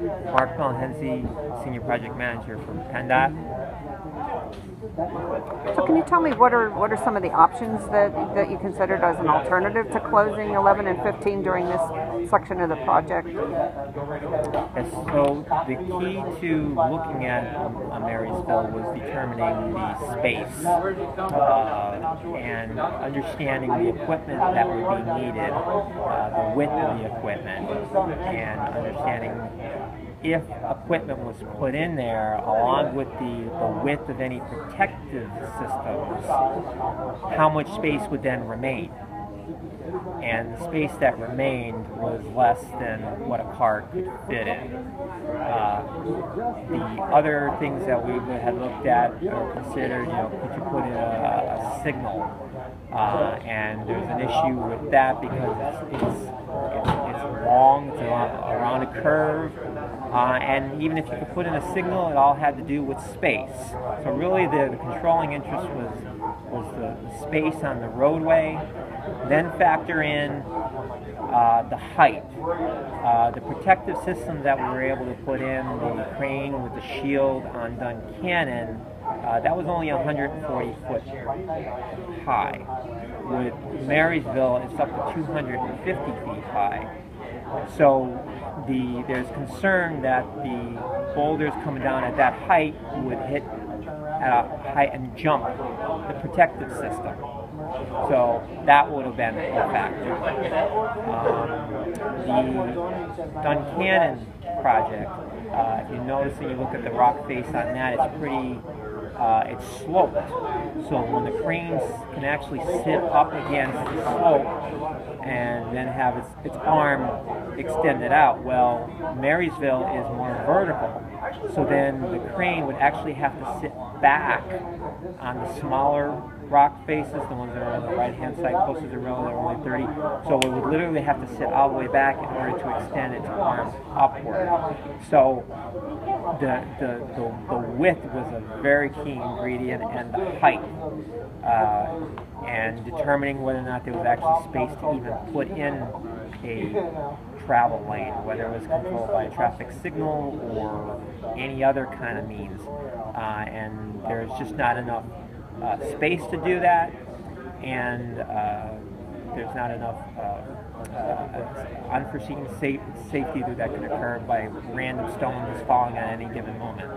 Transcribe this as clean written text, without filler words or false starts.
Mark Malhenzie, Senior Project Manager for PennDOT. So can you tell me what are some of the options that you considered as an alternative to closing 11 and 15 during this section of the project? Yes, so the key to looking at Marysville was determining the space and understanding the equipment that would be needed, the width of the equipment, and understanding if equipment was put in there along with the width of any protective systems, how much space would then remain? And the space that remained was less than what a car could fit in. The other things that we had looked at or considered, could you put in a signal? And there's an issue with that because it's long, it's around a curve, and even if you could put in a signal, it all had to do with space. So really the controlling interest was the space on the roadway, then factor in the height. The protective system that we were able to put in, the crane with the shield on Duncannon, that was only 140 foot high. With Marysville, it's up to 250 feet high. So there's concern that the boulders coming down at that height would hit at a height and jump the protective system. So that would have been a factor. The Duncannon project, if you notice and you look at the rock face on that, it's pretty, it's sloped. So when the cranes can actually sit up against the slope and then have its arm extended out, well, Marysville is more vertical. So then the crane would actually have to sit back on the smaller rock faces, the ones that are on the right-hand side closer to the rail, they're only 30. So it would literally have to sit all the way back in order to extend its arms upward. So the width was a very key ingredient, and the height, and determining whether or not there was actually space to even put in a travel lane, whether it was controlled by a traffic signal or any other kind of means. And there's just not enough space to do that, and there's not enough unforeseen safety that could occur by random stones falling at any given moment.